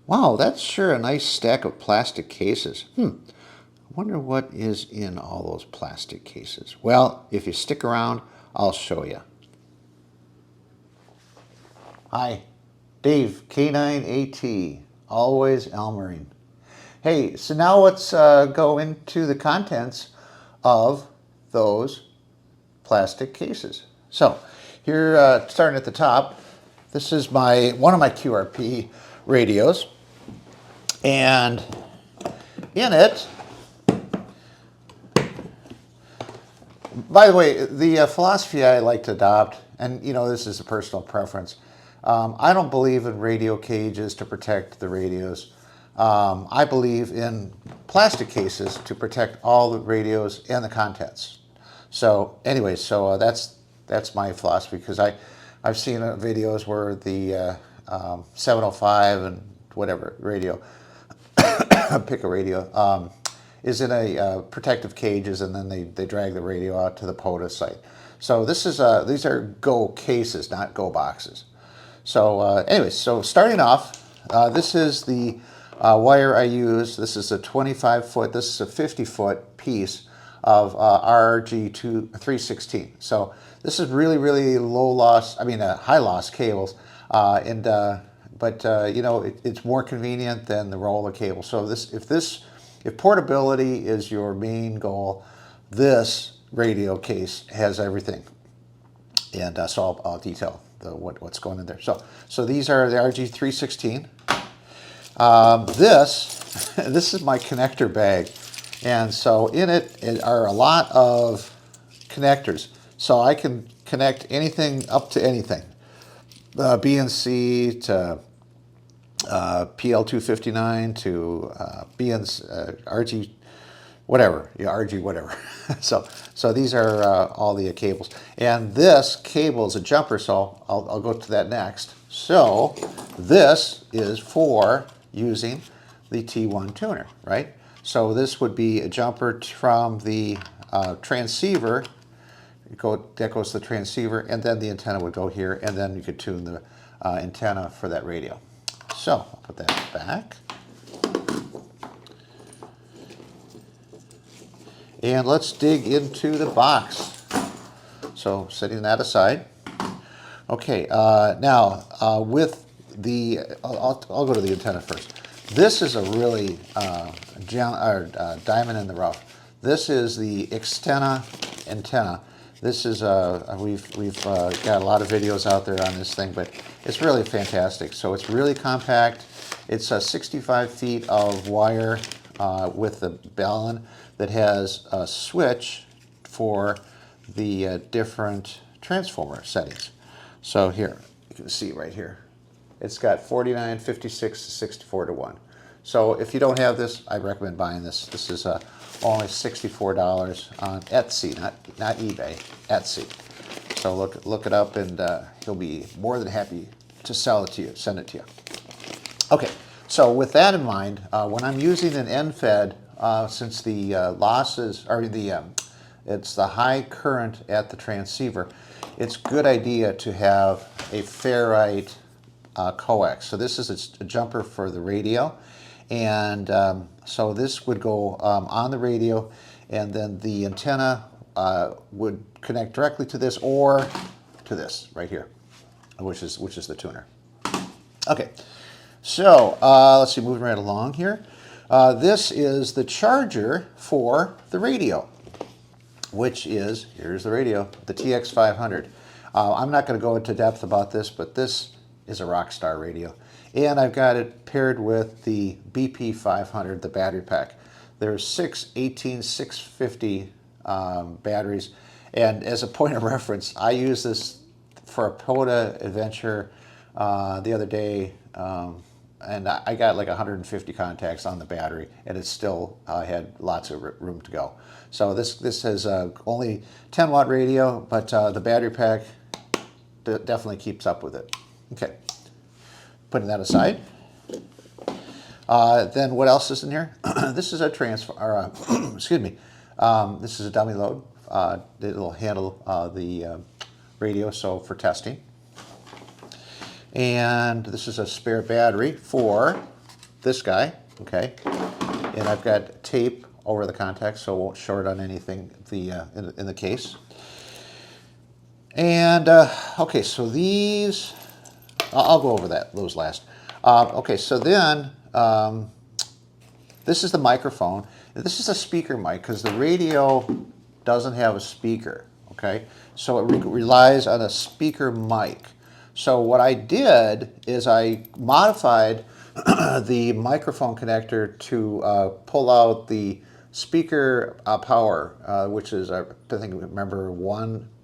Wow, that's sure a nice stack of plastic cases. I wonder what is in all those plastic cases. Well, if you stick around, I'll show you. Hi, Dave, K9AT, always Elmering. Hey, so now let's go into the contents of those plastic cases. So here, starting at the top, this is one of my QRP radios, and in it, by the way, the philosophy I like to adopt, and this is a personal preference, I don't believe in radio cages to protect the radios. I believe in plastic cases to protect all the radios and the contents. So anyway, that's my philosophy, because I've seen videos where the 705 and whatever radio, pick a radio, is in a protective cages, and then they drag the radio out to the POTA site. So these are Go cases, not Go boxes. So anyways, so starting off, this is the wire I use. This is a 25-foot, this is a 50-foot piece of RG316. So this is really, really low loss, high loss cables, but it's more convenient than the roller cable. So if portability is your main goal, this radio case has everything. And so I'll detail what's going in there. So these are the RG316. This is my connector bag, and so in it are a lot of connectors. So I can connect anything up to anything, BNC to PL259 to RG whatever, RG whatever. so these are all the cables, and this cable is a jumper. So I'll go to that next. So this is for using the T1 tuner, right? So this would be a jumper from the transceiver. That goes to the transceiver, and then the antenna would go here, and then you could tune the antenna for that radio. So I'll put that back. And let's dig into the box. So setting that aside. Okay, now with the, I'll go to the antenna first. This is a really diamond in the rough. This is the Xtena antenna. This is we've got a lot of videos out there on this thing, but it's really fantastic. So it's really compact. It's 65 feet of wire with the ballon that has a switch for the different transformer settings. So here, you can see right here, it's got 49, 56 to 64 to 1. So if you don't have this, I recommend buying this. This is only $64 on Etsy, not eBay, Etsy. So look it up, and he'll be more than happy to sell it to you, send it to you. Okay, so with that in mind, when I'm using an end-fed, since the losses are it's the high current at the transceiver, it's a good idea to have a ferrite coax. So this is a jumper for the radio, and so this would go on the radio, and then the antenna would connect directly to this or to this right here, which is the tuner. Okay, so let's see, moving right along here. This is the charger for the radio, which is, here's the radio, the TX500. I'm not going to go into depth about this, but this is a Rockstar radio. And I've got it paired with the BP500, the battery pack. There's 6 18650 batteries. And as a point of reference, I used this for a POTA adventure the other day, and I got like 150 contacts on the battery, and it still had lots of room to go. So this has only 10-watt radio, but the battery pack definitely keeps up with it. Okay, putting that aside. Then what else is in here? This is a excuse me. This is a dummy load. It'll handle the radio, so for testing. And this is a spare battery for this guy, okay, and I've got tape over the contacts so it won't short on anything in the case. And okay, so these, I'll go over those last. Okay, so then this is the microphone. This is a speaker mic because the radio doesn't have a speaker, okay? So it relies on a speaker mic. So what I did is I modified the microphone connector to pull out the speaker power, which is, I think, remember,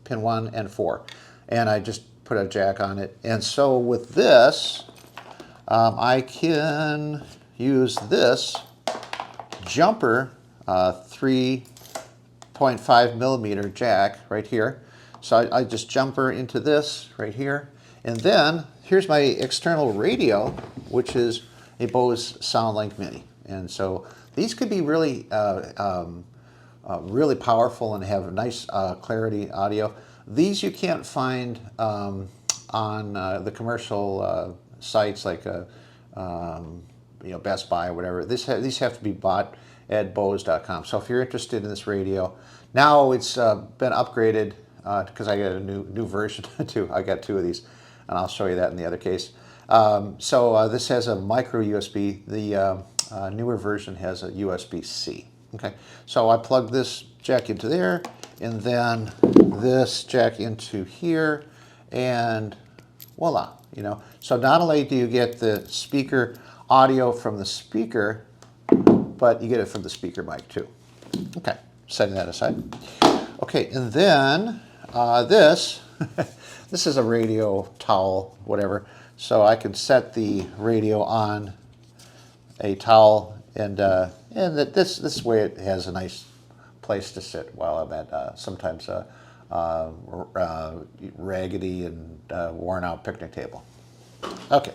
pin 1 and 4. And I just put a jack on it. And so with this, I can use this jumper 3.5 millimeter jack right here. So I just jumper into this right here. And then here's my external radio, which is a Bose SoundLink Mini. And so these could be really, really powerful and have nice clarity audio. These you can't find on the commercial sites like Best Buy or whatever. These have to be bought at Bose.com. So if you're interested in this radio, now it's been upgraded because I got a new version too. I got 2 of these, and I'll show you that in the other case. So this has a micro USB. The newer version has a USB-C. Okay, so I plug this jack into there, and then this jack into here, and voila. So not only do you get the speaker audio from the speaker, but you get it from the speaker mic too. Okay, setting that aside. Okay, and then this is a radio towel, whatever. So I can set the radio on a towel, and this way it has a nice place to sit while I'm at sometimes raggedy and worn out picnic table. Okay,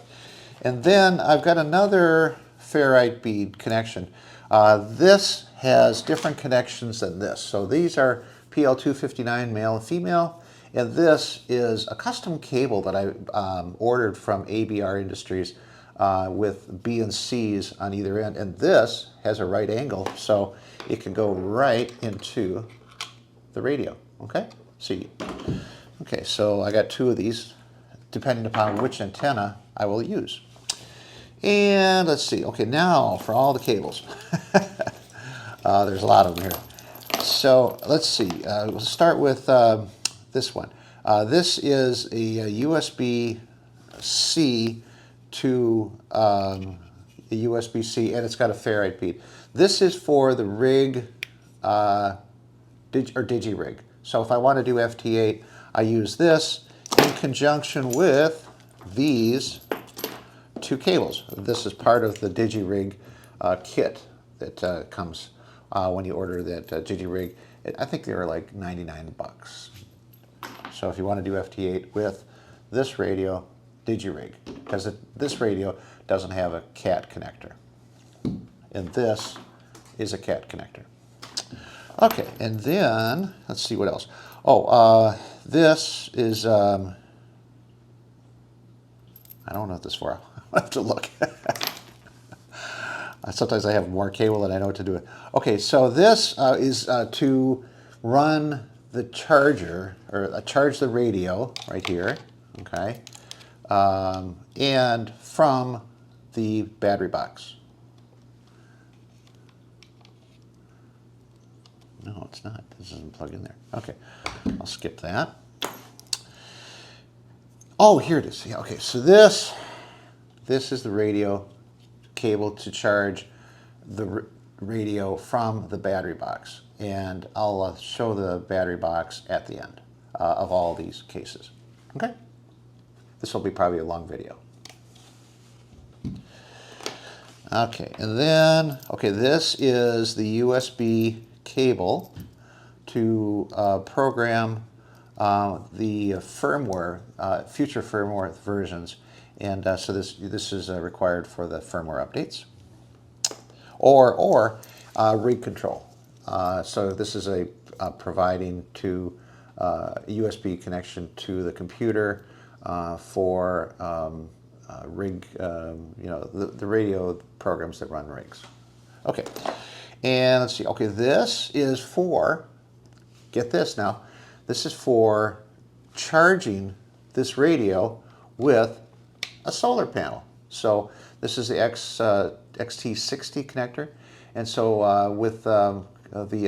and then I've got another ferrite bead connection. This has different connections than this. So these are PL259 male and female, and this is a custom cable that I ordered from ABR Industries with B and C's on either end, and this has a right angle, so it can go right into the radio. Okay, see. Okay, so I got 2 of these, depending upon which antenna I will use. And let's see. Okay, now for all the cables. There's a lot of them here. So let's see. We'll start with this one. This is a USB-C to a USB-C, and it's got a ferrite bead. This is for the rig digi-rig. So if I want to do FT8, I use this in conjunction with these 2 cables. This is part of the digi-rig kit that comes when you order that digi-rig. I think they were like 99 bucks. So if you want to do FT8 with this radio, digi-rig, because this radio doesn't have a cat connector, and this is a cat connector. Okay, and then let's see what else. Oh, this is I don't know what this is for. I have to look. Sometimes I have more cable than I know what to do with. Okay, so this is to run the charger, or charge the radio right here, okay, and from the battery box. No, it's not. This doesn't plug in there. Okay, I'll skip that. Oh, here it is. Yeah, okay, so this is the radio cable to charge the radio from the battery box. And I'll show the battery box at the end of all these cases. Okay? This will be probably a long video. Okay, and then, okay, this is the USB cable to program the firmware, future firmware versions. And so this is required for the firmware updates. Or rig control. So this is providing to a USB connection to the computer for rig, the radio programs that run rigs. Okay, and let's see. Okay, this is for, get this now, this is for charging this radio with a solar panel. So this is the XT60 connector, and so with the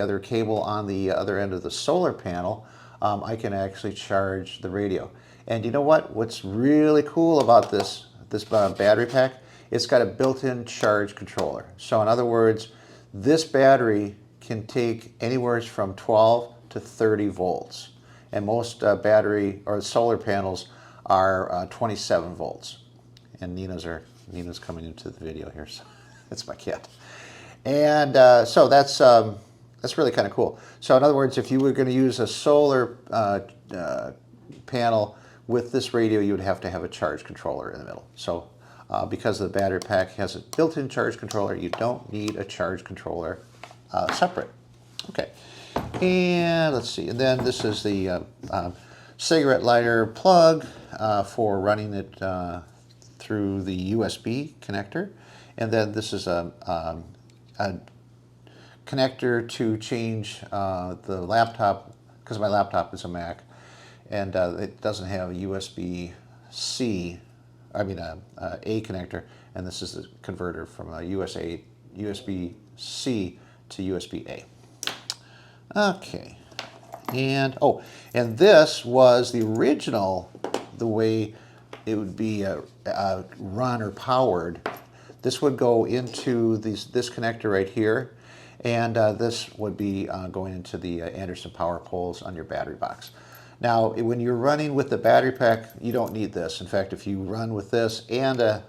other cable on the other end of the solar panel, I can actually charge the radio. And you know what? What's really cool about this battery pack? It's got a built-in charge controller. So in other words, this battery can take anywhere from 12 to 30 volts. And most battery or solar panels are 27 volts. And Nina's coming into the video here, so that's my cat. And so that's really kind of cool. So in other words, if you were going to use a solar panel with this radio, you would have to have a charge controller in the middle. So because the battery pack has a built-in charge controller, you don't need a charge controller separate. Okay, and let's see. And then this is the cigarette lighter plug for running it through the USB connector. And then this is a connector to change the laptop, because my laptop is a Mac, and it doesn't have a USB-C, a connector, and this is the converter from a USB-C to USB-A. Okay, and and this was the original, the way it would be run or powered. This would go into this connector right here, and this would be going into the Anderson power poles on your battery box. Now, when you're running with the battery pack, you don't need this. In fact, if you run with this and a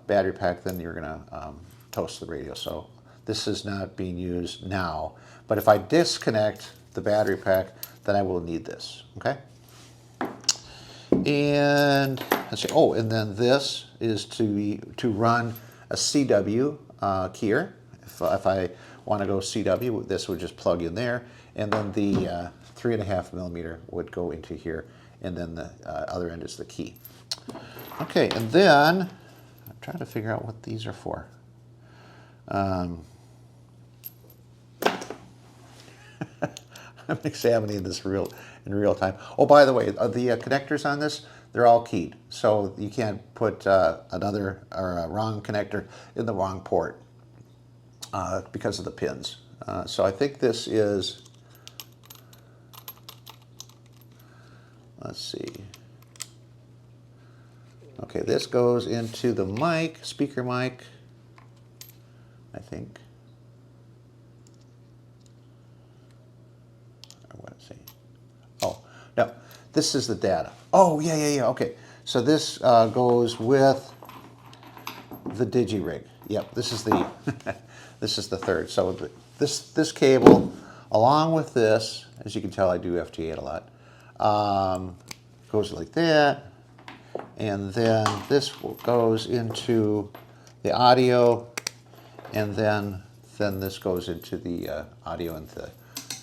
battery pack, then you're going to toast the radio. So this is not being used now. But if I disconnect the battery pack, then I will need this. Okay. And let's see. Oh, and then this is to run a CW keyer. If I want to go CW, this would just plug in there, and then the 3.5 millimeter would go into here, and then the other end is the key. Okay, and then I'm trying to figure out what these are for. I'm examining this in real time. Oh, by the way, the connectors on this, they're all keyed, so you can't put another or a wrong connector in the wrong port because of the pins. So I think this is, let's see. Okay, this goes into the mic, speaker mic, I think. Oh, no, this is the data. Oh, yeah, okay. So this goes with the DigiRig. Yep, this is the this is the third. So this cable, along with this, as you can tell, I do FT8 a lot, goes like that, and then this goes into the audio, and then this goes into the audio and the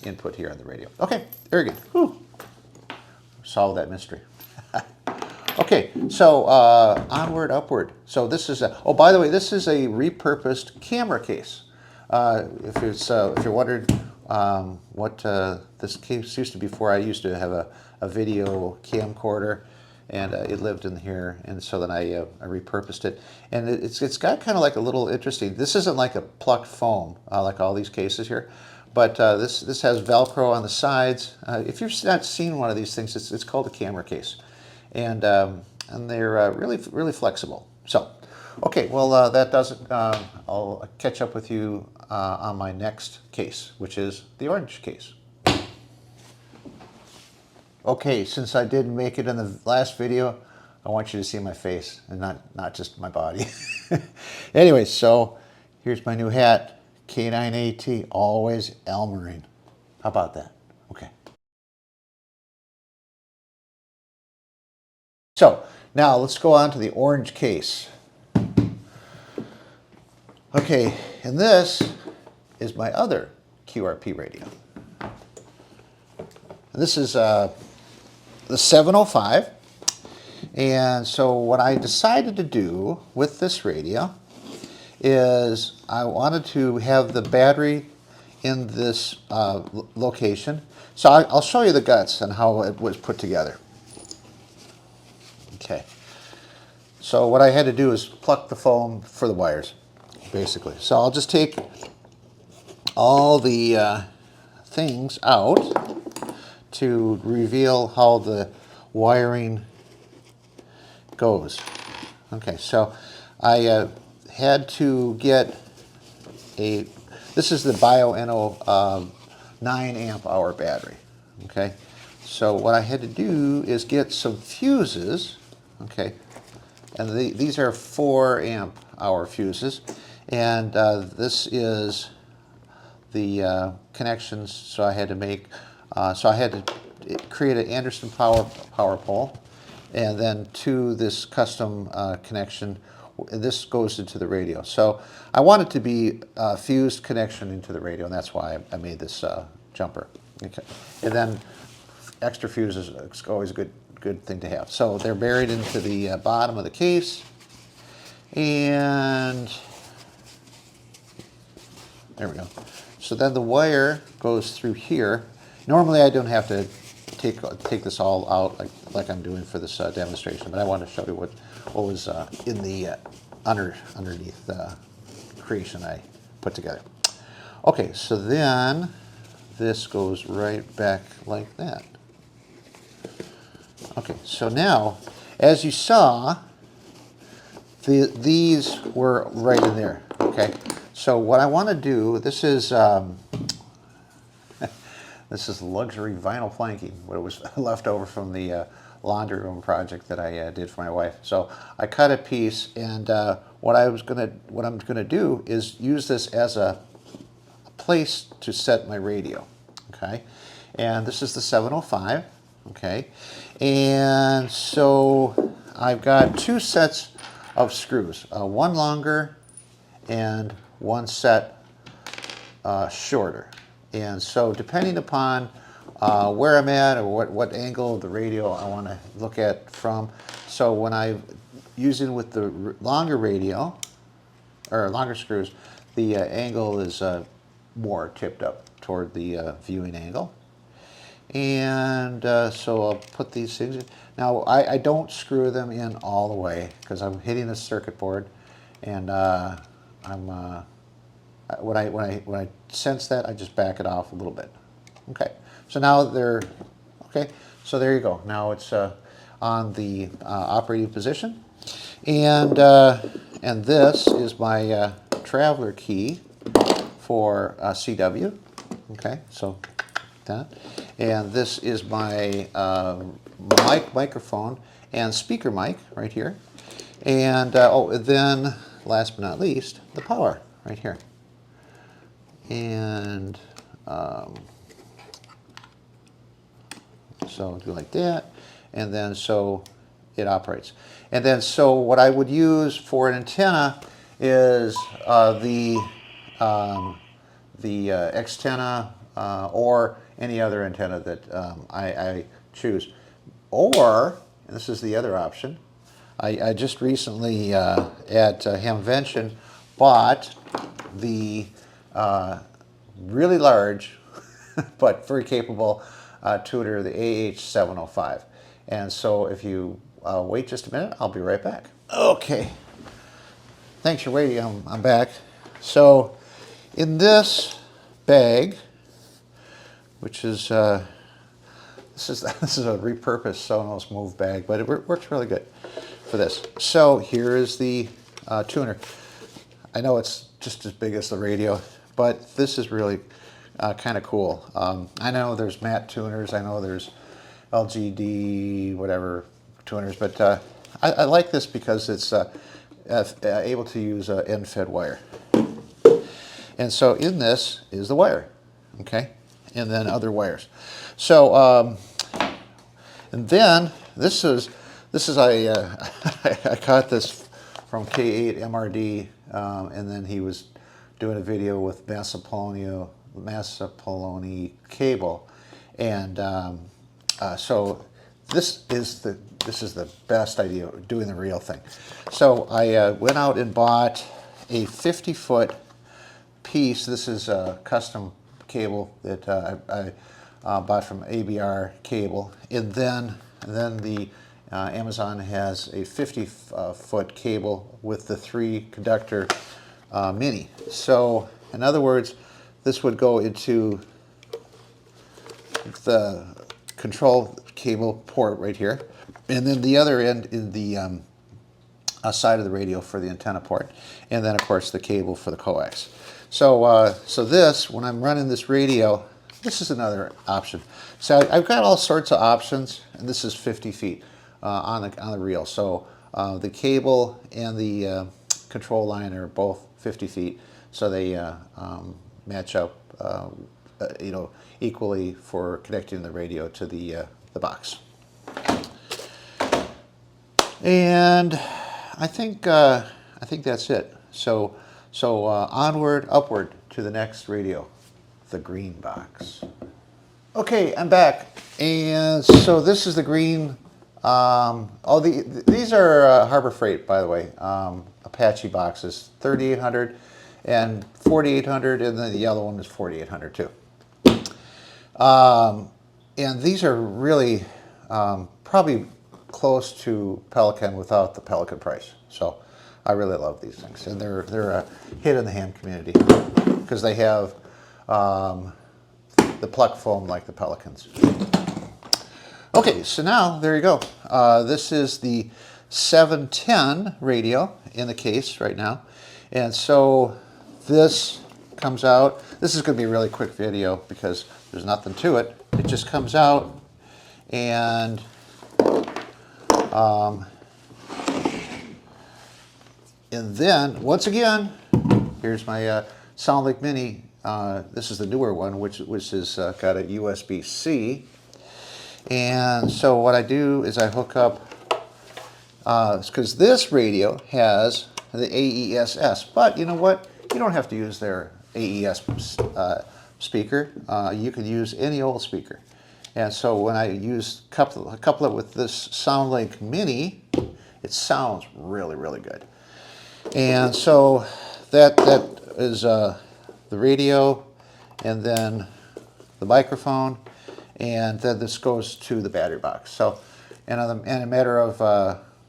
input here on the radio. Okay, very good. Whew. Solve that mystery. Okay, so onward, upward. So this is a, oh, by the way, this is a repurposed camera case. If you're wondering what this case used to be for, I used to have a video camcorder, and it lived in here, and so then I repurposed it, and it's got kind of like a little interesting. This isn't like a plucked foam like all these cases here. But this has Velcro on the sides. If you've not seen one of these things, it's called a camera case, and they're really flexible. So, okay, well that does it. I'll catch up with you on my next case, which is the orange case. Okay, since I didn't make it in the last video, I want you to see my face and not just my body. Anyway, so here's my new hat. K9AT, always Elmarine. How about that? Okay. So now let's go on to the orange case. Okay, and this is my other QRP radio. And this is the 705, And so what I decided to do with this radio is I wanted to have the battery in this location. So I'll show you the guts and how it was put together. Okay. So what I had to do is pluck the foam for the wires, basically. So I'll just take all the things out to reveal how the wiring goes. Okay, so I had to get this is the BioNO 9 amp hour battery. Okay, so what I had to do is get some fuses. Okay, and these are 4 amp hour fuses, and this is the connections. So I had to make, so I had to create an Anderson power pole, and then to this custom connection. This goes into the radio. So I want it to be a fused connection into the radio, and that's why I made this jumper. Okay. And then extra fuses is always a good thing to have. So they're buried into the bottom of the case, and there we go. So then the wire goes through here. Normally I don't have to take this all out like I'm doing for this demonstration, but I want to show you what was in the underneath the creation I put together. Okay, so then this goes right back like that. Okay, so now, as you saw, these were right in there. Okay, so what I want to do, this is this is luxury vinyl planking, what was left over from the laundry room project that I did for my wife. So I cut a piece, and what I'm gonna do is use this as a place to set my radio. Okay, and this is the 705. Okay, and so I've got 2 sets of screws, one longer and one set shorter. And so depending upon where I'm at or what angle of the radio I want to look at from, so when I'm using with the longer radio, or longer screws, the angle is more tipped up toward the viewing angle. And so I'll put these things in. Now I don't screw them in all the way because I'm hitting the circuit board, and when I sense that, I just back it off a little bit. Okay, so now they're okay. So there you go. Now it's on the operating position, and this is my traveler key for CW. Okay, so that, and this is my microphone and speaker mic right here, and then last but not least, the power right here. And so do like that, and then so it operates. And then so what I would use for an antenna is the Xtenna or any other antenna that I choose. Or, and this is the other option, I just recently at Hamvention bought the really large but very capable tuner, the AH705. And so if you wait just a minute, I'll be right back. Okay, thanks for waiting. I'm back. So in this bag, which is this is a repurposed Sonos Move bag, but it works really good for this. So here is the tuner. I know it's just as big as the radio, but this is really kind of cool. I know there's matte tuners, I know there's LGD whatever tuners, but I like this because it's able to use an end-fed wire. And so in this is the wire, okay, and then other wires. So and then this is I caught this from K8 MRD, and then he was doing a video with Massapoloni cable, and so this is the best idea, doing the real thing. So I went out and bought a 50-foot piece. This is a custom cable that I bought from ABR Cable, and then the Amazon has a 50-foot cable with the 3-conductor mini. So in other words, this would go into the control cable port right here, and then the other end in the side of the radio for the antenna port, and then of course the cable for the coax. So so this, when I'm running this radio, this is another option. So I've got all sorts of options, and this is 50 feet on the reel. So the cable and the control line are both 50 feet, so they match up, you know, equally for connecting the radio to the box. And I think that's it. So onward, upward to the next radio, the green box. Okay, I'm back, and so this is the green. These are Harbor Freight, by the way, Apache boxes, 3800 and 4800, and then the yellow one is 4800 too. And these are really probably close to Pelican without the Pelican price. So I really love these things, and they're a hit in the ham community because they have the pluck foam like the Pelicans. Okay, so now there you go. This is the 710 radio in the case right now, and so this comes out. This is going to be a really quick video because there's nothing to it. It just comes out, and then once again, here's my SoundLink Mini. This is the newer one, which has got a USB-C. And so what I do is I hook up, because this radio has the AES-S, but you know what? You don't have to use their AES speaker. You can use any old speaker. And so when I couple it with this SoundLink Mini, it sounds really, really good. And so that is the radio, and then the microphone, and then this goes to the battery box. So in a matter of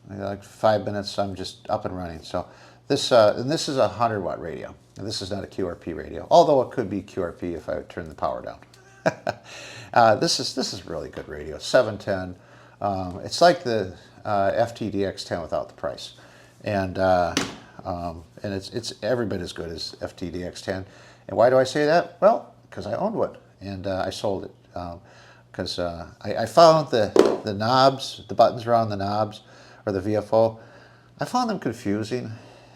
like 5 minutes, I'm just up and running. So this and this is a 100-watt radio. And this is not a QRP radio, although it could be QRP if I would turn the power down. This is really good radio. 710. It's like the FTDX10 without the price, and it's every bit as good as FTDX10. And why do I say that? Well, because I owned one, and I sold it. Because I found the knobs, the buttons around the knobs, or the VFO, I found them confusing,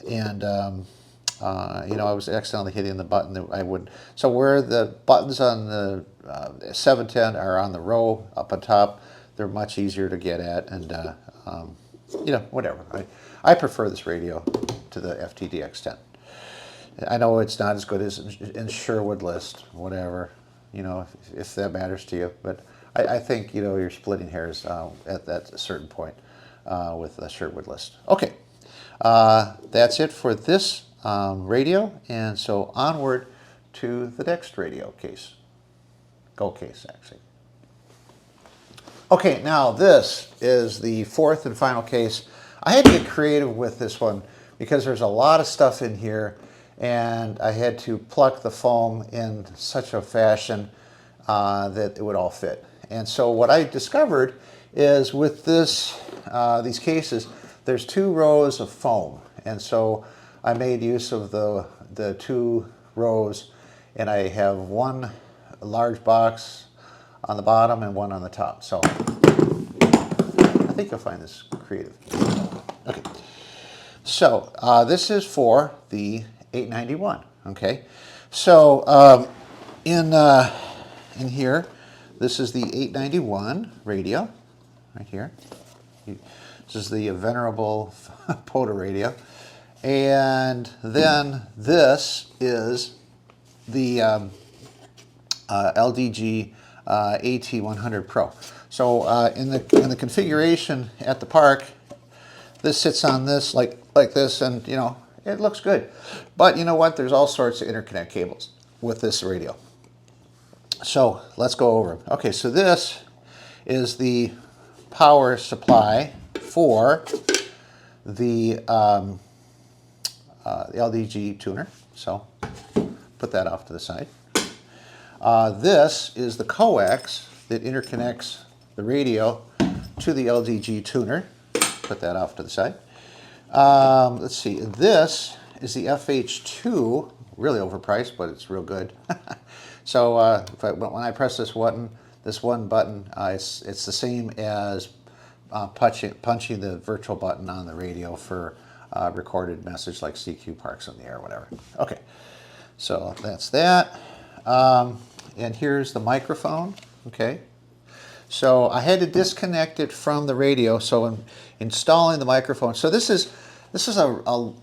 and you know, I was accidentally hitting the button that I wouldn't. So where the buttons on the 710 are on the row up on top, they're much easier to get at, and you know, whatever. I prefer this radio to the FTDX10. I know it's not as good as in Sherwood List, whatever, you know, if that matters to you. But I think, you know, you're splitting hairs at that certain point with the Sherwood List. Okay, that's it for this radio, and so onward to the next radio case. Go case, actually. Okay, now this is the fourth and final case. I had to get creative with this one because there's a lot of stuff in here, and I had to pluck the foam in such a fashion that it would all fit. And so what I discovered is with this, these cases, there's 2 rows of foam, and so I made use of the 2 rows, and I have one large box on the bottom and one on the top. So I think you'll find this creative. Okay, so this is for the 891. Okay, so in here, this is the 891 radio right here. This is the venerable POTA radio, and then this is the LDG AT100 Pro. So in the configuration at the park, this sits on this like this, and you know, it looks good. But you know what? There's all sorts of interconnect cables with this radio. So let's go over them. Okay, so this is the power supply for the LDG tuner. So put that off to the side. This is the coax that interconnects the radio to the LDG tuner. Put that off to the side. Let's see, this is the FH2, really overpriced, but it's real good. So when I press this one button, it's the same as punching the virtual button on the radio for recorded message like CQ Parks in the Air or whatever. Okay, so that's that. And here's the microphone, okay? So I had to disconnect it from the radio, so I'm installing the microphone. So this is a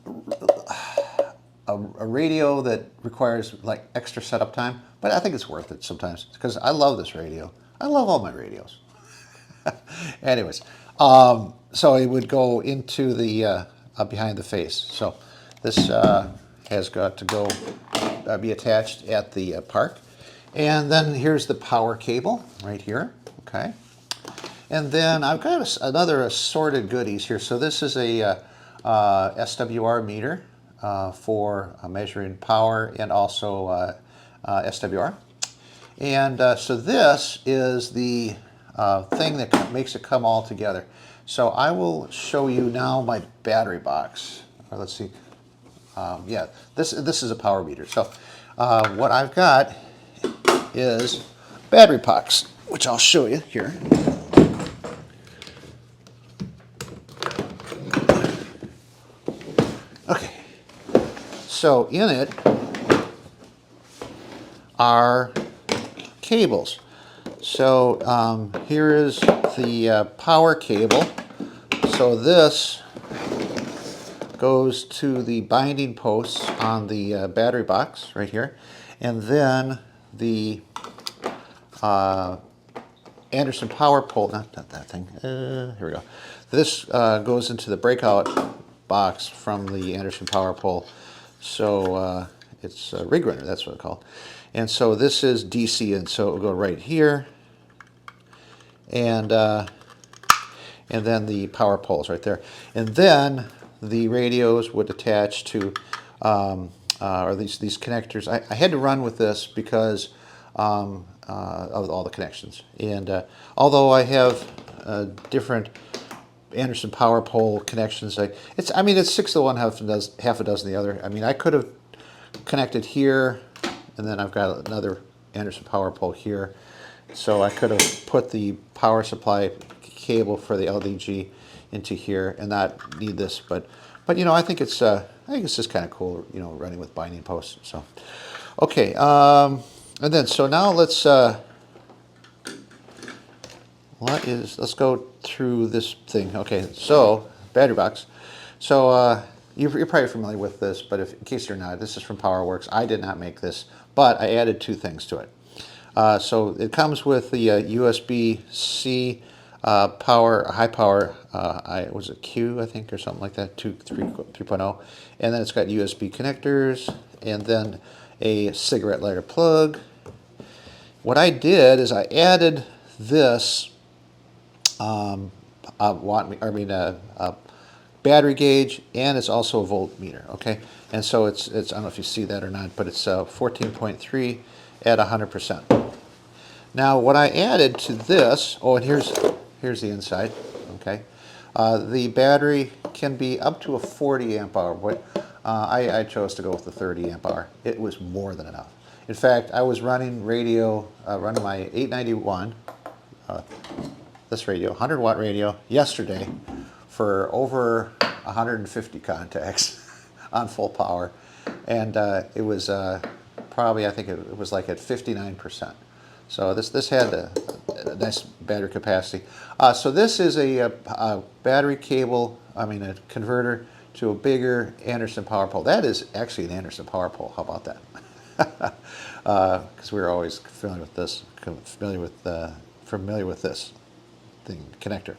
radio that requires like extra setup time, but I think it's worth it sometimes because I love this radio. I love all my radios. Anyways, so it would go into the behind the face. So this has got to go be attached at the park. And then here's the power cable right here, okay? And then I've got another assorted goodies here. So this is a SWR meter for measuring power and also SWR. And so this is the thing that makes it come all together. So I will show you now my battery box. Let's see. Yeah, this is a power meter. So what I've got is battery box, which I'll show you here. Okay, so in it are cables. So here is the power cable. So this goes to the binding posts on the battery box right here, and then the Anderson power pole, not that thing, here we go. This goes into the breakout box from the Anderson power pole. So it's a rig runner, that's what it's called. And so this is DC, and so it will go right here. And then the power poles right there. And then the radios would attach to, or these connectors. I had to run with this because of all the connections. And although I have different Anderson power pole connections, I mean it's 6 to 1, half a dozen the other. I mean I could have connected here, and then I've got another Anderson power pole here. So I could have put the power supply cable for the LDG into here and not need this, but you know, I think it's just kind of cool, you know, running with binding posts. So okay, and then so now let's go through this thing. Okay, so battery box. So you're probably familiar with this, but in case you're not, this is from PowerWorks. I did not make this, but I added 2 things to it. So it comes with the USB-C power, high power, was it Q, I think, or something like that, 3.0. And then it's got USB connectors, and then a cigarette lighter plug. What I did is I added this battery gauge, and it's also a voltmeter, okay? And so it's I don't know if you see that or not, but it's 14.3 at 100%. Now what I added to this, oh, and here's the inside, okay? The battery can be up to a 40 amp hour, but I chose to go with the 30 amp hour. It was more than enough. In fact, I was running radio, running my 891, this radio, 100 watt radio, yesterday for over 150 contacts on full power. And it was probably, I think it was like at 59%. So this had a nice battery capacity. So this is a battery cable, a converter to a bigger Anderson power pole. That is actually an Anderson power pole. How about that? because we were always familiar with this, familiar with this thing, connector.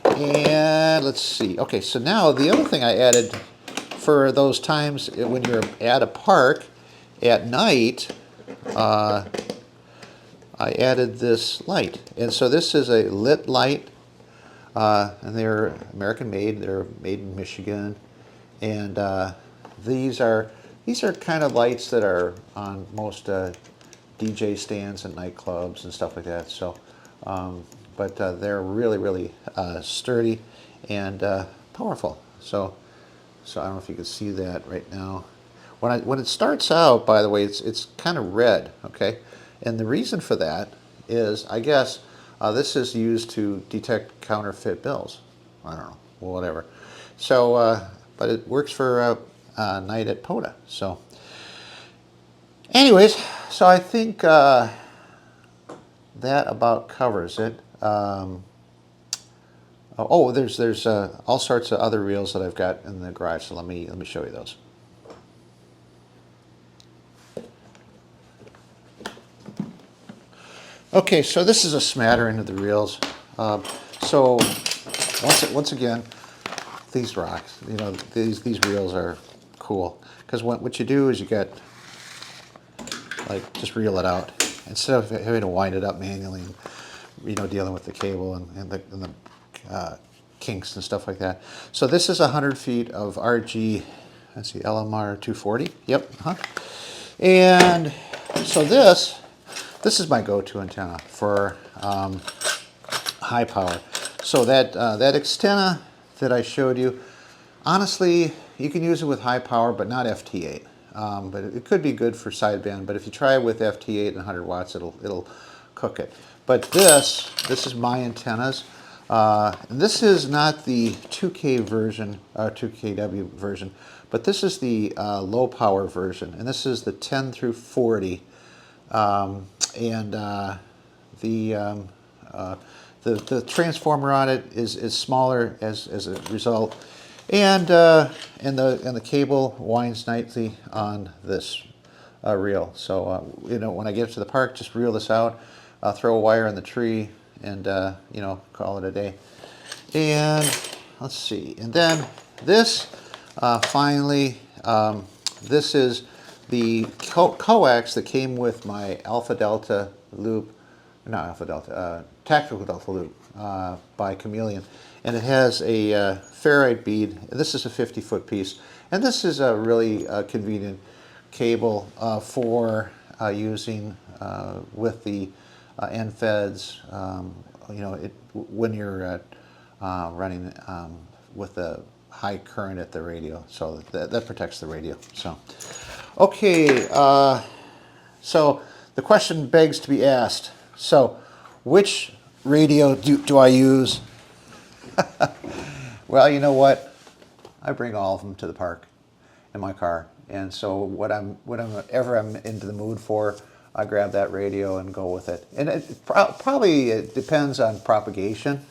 And let's see. Okay, so now the other thing I added for those times when you're at a park at night, I added this light. And so this is a lit light, and they're American made. They're made in Michigan, and these are kind of lights that are on most DJ stands and nightclubs and stuff like that. So, but they're really sturdy and powerful. So I don't know if you can see that right now. When it starts out, by the way, it's kind of red. Okay, and the reason for that is, I guess, this is used to detect counterfeit bills. I don't know, whatever. So, but it works for night at POTA. So, anyways, so I think that about covers it. Oh, there's all sorts of other reels that I've got in the garage. So let me show you those. Okay, so this is a smattering of the reels. So once again, these rocks, you know, these reels are cool, because what you do is you get, like, just reel it out instead of having to wind it up manually, and, you know, dealing with the cable and the kinks and stuff like that. So this is 100 feet of RG, let's see, LMR 240. Yep. And so this is my go-to antenna for high power. So that Xtena that I showed you, honestly, you can use it with high power, but not FT8. But it could be good for sideband. But if you try it with FT8 and 100 watts, it'll cook it. But this is my antennas. And this is not the 2K version, 2KW version, but this is the low power version, and this is the 10 through 40. And the transformer on it is smaller as a result, and the cable winds nicely on this reel. So you know, when I get to the park, just reel this out, throw a wire in the tree, and you know, call it a day. And let's see, and then this finally, this is the coax that came with my Alpha Delta loop, not Alpha Delta, Tactical Delta loop by Chameleon. And it has a ferrite bead. This is a 50-foot piece. And this is a really convenient cable for using with the end feds, you know, when you're running with the high current at the radio. So that protects the radio. So, okay, so the question begs to be asked. So, which radio do I use? Well, you know what? I bring all of them to the park in my car, and so whatever I'm into the mood for, I grab that radio and go with it. And it probably depends on propagation.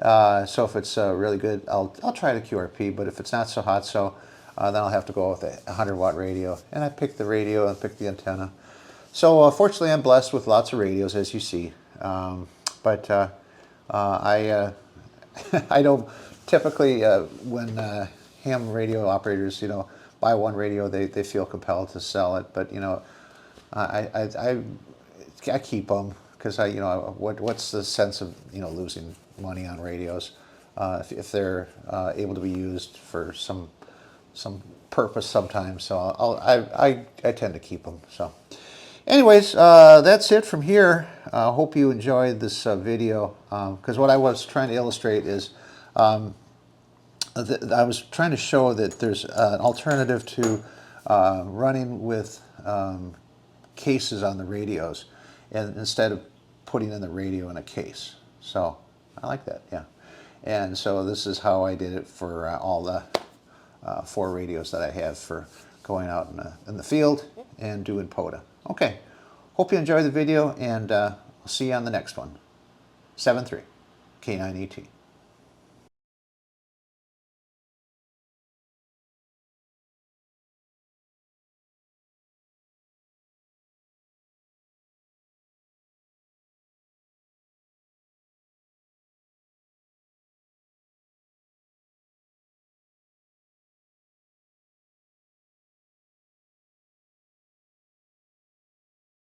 So if it's really good, I'll try the QRP. But if it's not so hot, then I'll have to go with a 100-watt radio. And I pick the radio and pick the antenna. So fortunately, I'm blessed with lots of radios, as you see. But I don't typically, when ham radio operators, you know, buy one radio, they feel compelled to sell it. But you know, I keep them, because you know, what's the sense of, you know, losing money on radios if they're able to be used for some purpose sometimes. So I tend to keep them. So anyways, that's it from here. I hope you enjoyed this video, because what I was trying to illustrate is I was trying to show that there's an alternative to running with cases on the radios, and instead of putting in the radio in a case. So I like that, yeah. And so this is how I did it for all the 4 radios that I have for going out in the field and doing POTA. Okay, hope you enjoyed the video, and I'll see you on the next one. 7-3, K9ET.